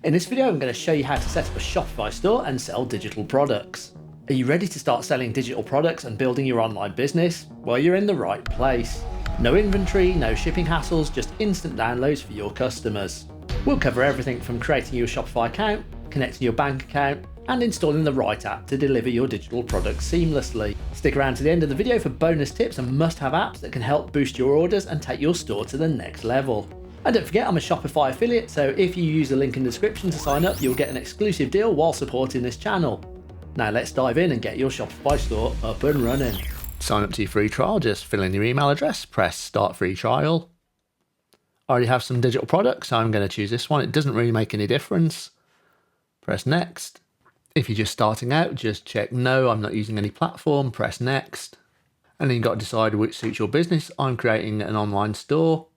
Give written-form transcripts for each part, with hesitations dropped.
In this video, I'm going to show you how to set up a Shopify store and sell digital products. Are you ready to start selling digital products and building your online business? Well, you're in the right place. No inventory, no shipping hassles, just instant downloads for your customers. We'll cover everything from creating your Shopify account, connecting your bank account, and installing the right app to deliver your digital products seamlessly. Stick around to the end of the video for bonus tips and must-have apps that can help boost your orders and take your store to the next level. And don't forget, I'm a Shopify affiliate, so if you use the link in the description to sign up, you'll get an exclusive deal while supporting this channel. Now let's dive in and get your Shopify store up and running. Sign up to your free trial, just fill in your email address, press start free trial. I already have some digital products, so I'm going to choose this one. It doesn't really make any difference. Press next. If you're just starting out, just check no, I'm not using any platform, press next. And then you've got to decide which suits your business. I'm creating an online store.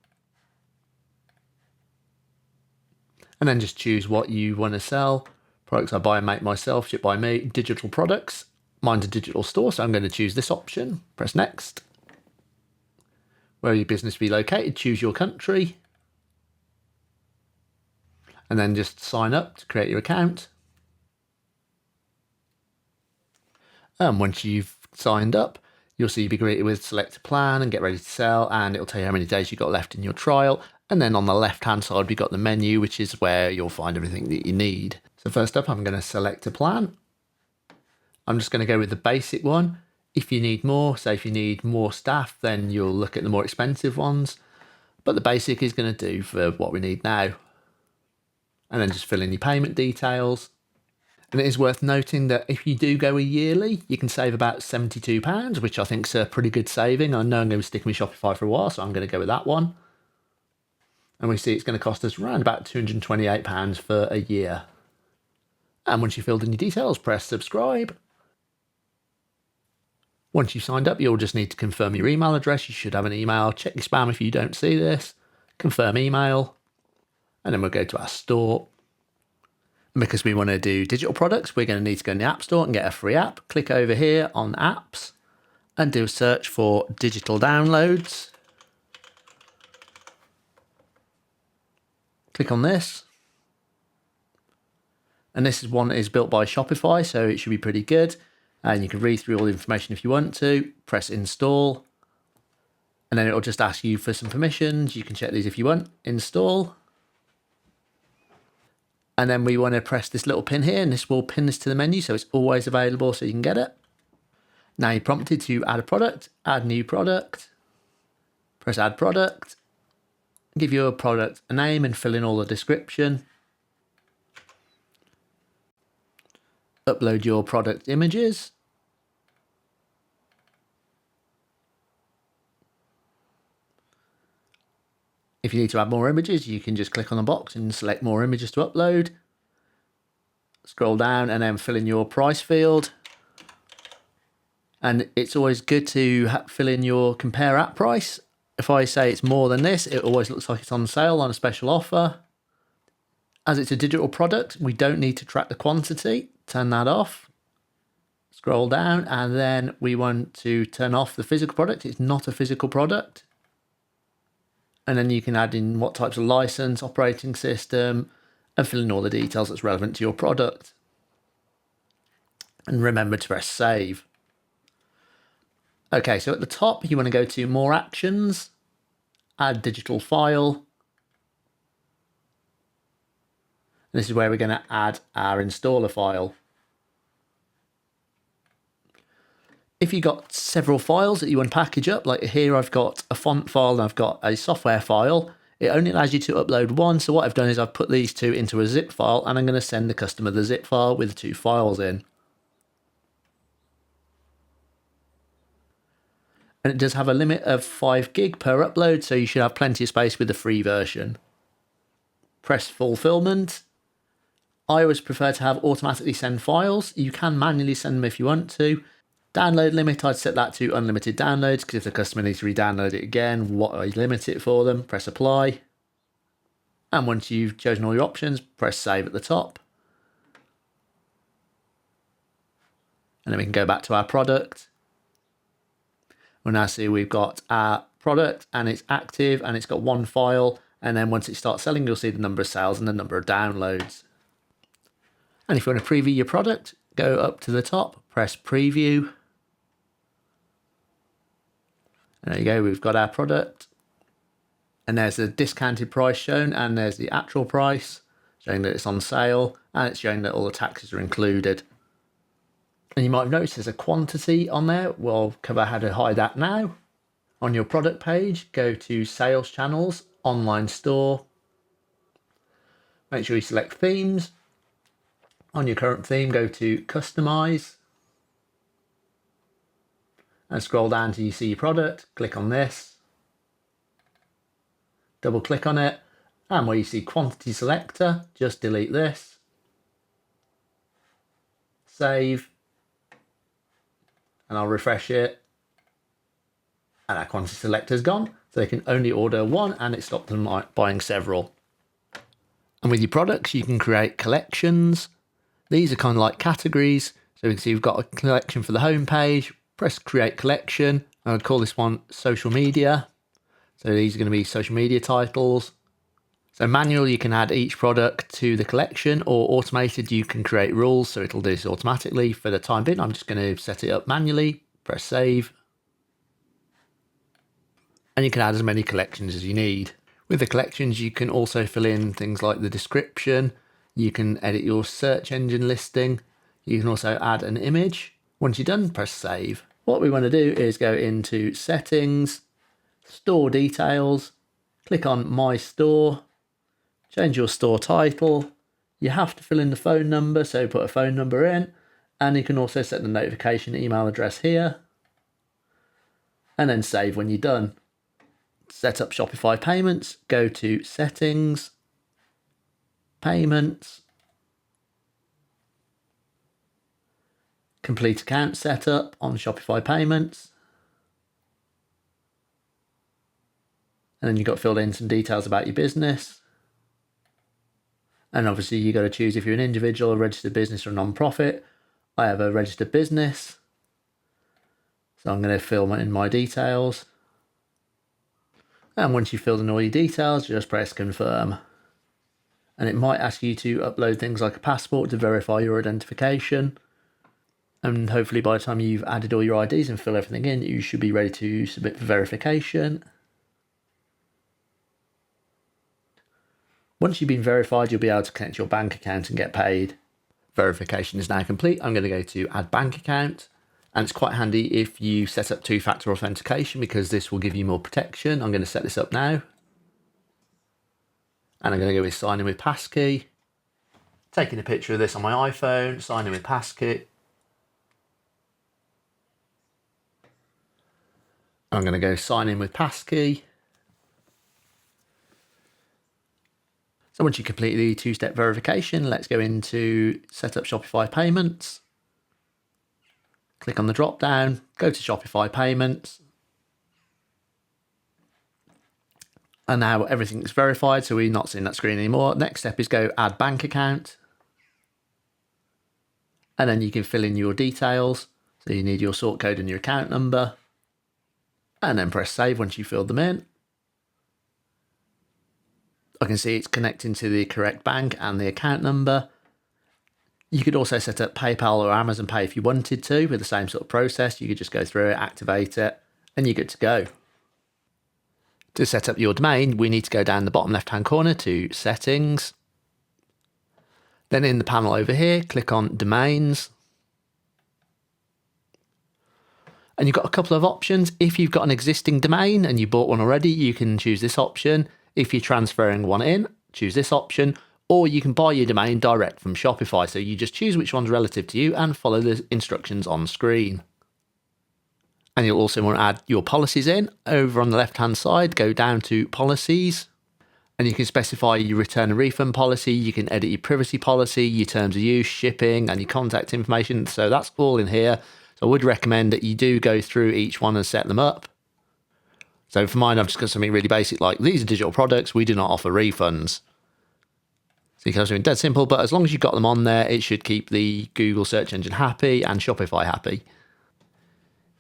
And then just choose what you want to sell. Products I buy and make myself, shipped by me. Digital products. Mine's a digital store, so I'm going to choose this option. Press next. Where your business be located, choose your country. And then just sign up to create your account. And once you've signed up, you'll see you'll be greeted with select a plan and get ready to sell, and it'll tell you how many days you've got left in your trial. And then on the left hand side, we've got the menu, which is where you'll find everything that you need. So first up, I'm going to select a plan. I'm just going to go with the basic one. If you need more, say if you need more staff, then you'll look at the more expensive ones. But the basic is going to do for what we need now. And then just fill in your payment details. And it is worth noting that if you do go a yearly, you can save about £72, which I think is a pretty good saving. I know I'm going to be sticking with Shopify for a while, so I'm going to go with that one. And we see it's going to cost us around about £228 for a year. And once you've filled in your details, press subscribe. Once you've signed up, you'll just need to confirm your email address. You should have an email. Check your spam if you don't see this. Confirm email. And then we'll go to our store. And because we want to do digital products, we're going to need to go in the App Store and get a free app. Click over here on apps and do a search for digital downloads. Click on this. And this is one that is built by Shopify, so it should be pretty good. And you can read through all the information if you want to. Press install. And then it'll just ask you for some permissions. You can check these if you want. Install. And then we want to press this little pin here, and this will pin this to the menu, so it's always available so you can get it. Now you're prompted to add a product, add new product. Press add product. Give your product a name and fill in all the description. Upload your product images. If you need to add more images, you can just click on the box and select more images to upload. Scroll down and then fill in your price field. And it's always good to fill in your compare app price. If I say it's more than this, it always looks like it's on sale on a special offer. As it's a digital product, we don't need to track the quantity. Turn that off. Scroll down and then we want to turn off the physical product. It's not a physical product. And then you can add in what types of license, operating system, and fill in all the details that's relevant to your product. And remember to press save. Okay, so at the top, you want to go to more actions, add digital file. And this is where we're going to add our installer file. If you've got several files that you want to package up, like here I've got a font file and I've got a software file, it only allows you to upload one. So what I've done is I've put these two into a zip file and I'm going to send the customer the zip file with the two files in. And it does have a limit of 5 gig per upload, so you should have plenty of space with the free version. Press Fullfilment. I always prefer to have automatically send files. You can manually send them if you want to. Download limit, I'd set that to unlimited downloads, because if the customer needs to re-download it again, I limit it for them. Press apply. And once you've chosen all your options, press save at the top. And then we can go back to our product. We'll now see we've got our product and it's active and it's got one file. And then once it starts selling, you'll see the number of sales and the number of downloads. And if you want to preview your product, go up to the top, press preview. And there you go, we've got our product. And there's the discounted price shown, and there's the actual price, showing that it's on sale, and it's showing that all the taxes are included. And you might have noticed there's a quantity on there. We'll cover how to hide that now. On your product page, go to Sales Channels, Online Store. Make sure you select Themes. On your current theme, go to Customize. And scroll down till you see your product. Click on this. Double click on it. And where you see Quantity Selector, just delete this. Save. And I'll refresh it. And our quantity selector is gone. So they can only order one, and it stopped them buying several. And with your products, you can create collections. These are kind of like categories. So you can see we've got a collection for the home page. Press create collection. I would call this one social media. So these are going to be social media titles. So manual, you can add each product to the collection, or automated, you can create rules. So it'll do this automatically. For the time being, I'm just going to set it up manually. Press save. And you can add as many collections as you need. With the collections, you can also fill in things like the description. You can edit your search engine listing. You can also add an image. Once you're done, press save. What we want to do is go into settings, store details, click on my store, change your store title. You have to fill in the phone number, so put a phone number in. And you can also set the notification email address here. And then save when you're done. Set up Shopify payments, go to settings, payments, complete account setup on Shopify payments. And then you've got to fill in some details about your business. And obviously you've got to choose if you're an individual, a registered business, or a non-profit. I have a registered business. So I'm going to fill in my details. And once you've filled in all your details, just press confirm. And it might ask you to upload things like a passport to verify your identification. And hopefully by the time you've added all your IDs and fill everything in, you should be ready to submit for verification. Once you've been verified, you'll be able to connect your bank account and get paid. Verification is now complete. I'm going to go to add bank account. And it's quite handy if you set up two-factor authentication, because this will give you more protection. I'm going to set this up now. And I'm going to go with sign in with passkey. Taking a picture of this on my iPhone, sign in with passkey. I'm going to go sign in with passkey. So once you complete the two-step verification, let's go into set up Shopify payments. Click on the drop down, go to Shopify payments. And now everything's verified, so we're not seeing that screen anymore. Next step is go add bank account. And then you can fill in your details. So you need your sort code and your account number. And then press save once you've filled them in. I can see it's connecting to the correct bank and the account number. You could also set up PayPal or Amazon Pay if you wanted to, with the same sort of process. You could just go through it, activate it, and you're good to go. To set up your domain, we need to go down the bottom left-hand corner to Settings. Then in the panel over here, click on Domains. And you've got a couple of options. If you've got an existing domain and you bought one already, you can choose this option. If you're transferring one in, choose this option. Or you can buy your domain direct from Shopify. So you just choose which one's relative to you and follow the instructions on screen. And you'll also want to add your policies in. Over on the left-hand side, go down to Policies. And you can specify your return and refund policy. You can edit your privacy policy, your terms of use, shipping, and your contact information. So that's all in here. So I would recommend that you do go through each one and set them up. So for mine, I've just got something really basic like these are digital products. We do not offer refunds. So you can have something dead simple, but as long as you've got them on there, it should keep the Google search engine happy and Shopify happy.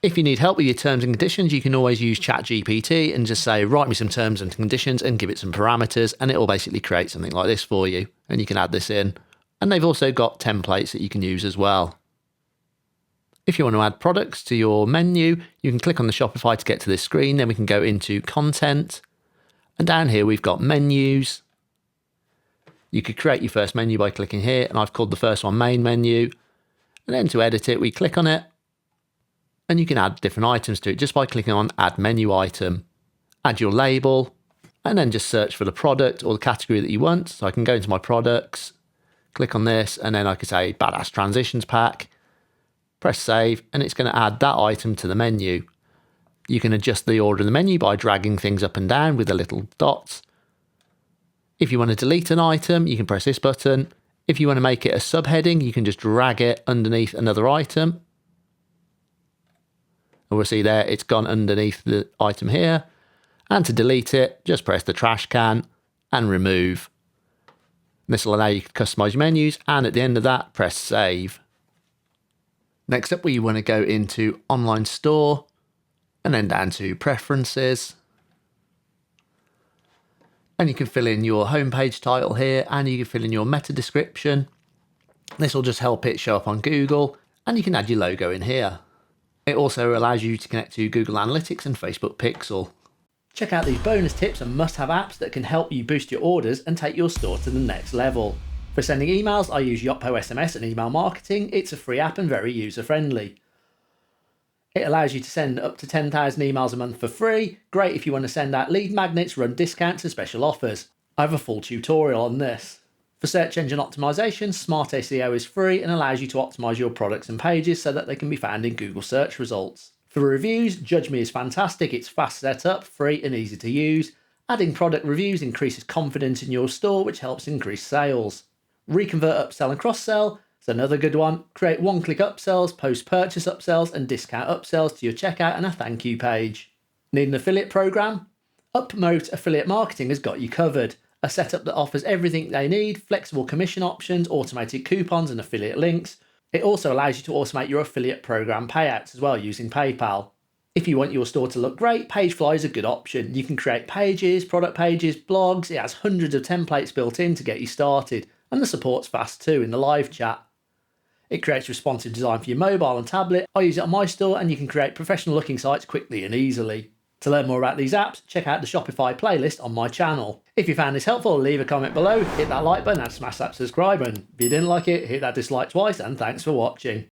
If you need help with your terms and conditions, you can always use ChatGPT and just say, write me some terms and conditions and give it some parameters, and it will basically create something like this for you. And you can add this in. And they've also got templates that you can use as well. If you want to add products to your menu, you can click on the Shopify to get to this screen. Then we can go into content. And down here, we've got menus. You could create your first menu by clicking here. And I've called the first one main menu. And then to edit it, we click on it. And you can add different items to it just by clicking on add menu item. Add your label. And then just search for the product or the category that you want. So I can go into my products, click on this, and then I could say Badass Transitions Pack. Press save, and it's going to add that item to the menu. You can adjust the order in the menu by dragging things up and down with the little dots. If you want to delete an item, you can press this button. If you want to make it a subheading, you can just drag it underneath another item. And we'll see there, it's gone underneath the item here. And to delete it, just press the trash can and remove. This will allow you to customize your menus, and at the end of that, press save. Next up, we want to go into online store and then down to preferences. And you can fill in your homepage title here, and you can fill in your meta description. This will just help it show up on Google, and you can add your logo in here. It also allows you to connect to Google Analytics and Facebook Pixel. Check out these bonus tips and must-have apps that can help you boost your orders and take your store to the next level. For sending emails, I use Yotpo SMS and email marketing. It's a free app and very user-friendly. It allows you to send up to 10,000 emails a month for free. Great if you want to send out lead magnets, run discounts and special offers. I have a full tutorial on this. For search engine optimization, Smart SEO is free and allows you to optimize your products and pages so that they can be found in Google search results. For reviews, Judge Me is fantastic. It's fast set up, free and easy to use. Adding product reviews increases confidence in your store, which helps increase sales. Reconvert upsell and cross-sell is another good one. Create one-click upsells, post-purchase upsells and discount upsells to your checkout and a thank you page. Need an affiliate program? Upmote Affiliate Marketing has got you covered. A setup that offers everything they need, flexible commission options, automated coupons and affiliate links. It also allows you to automate your affiliate program payouts as well using PayPal. If you want your store to look great, Pagefly is a good option. You can create pages, product pages, blogs. It has hundreds of templates built in to get you started. And the support's fast too in the live chat. It creates responsive design for your mobile and tablet. I use it on my store, and you can create professional looking sites quickly and easily. To learn more about these apps, check out the Shopify playlist on my channel. If you found this helpful, leave a comment below, hit that like button and smash that subscribe button. If you didn't like it, hit that dislike twice, and thanks for watching.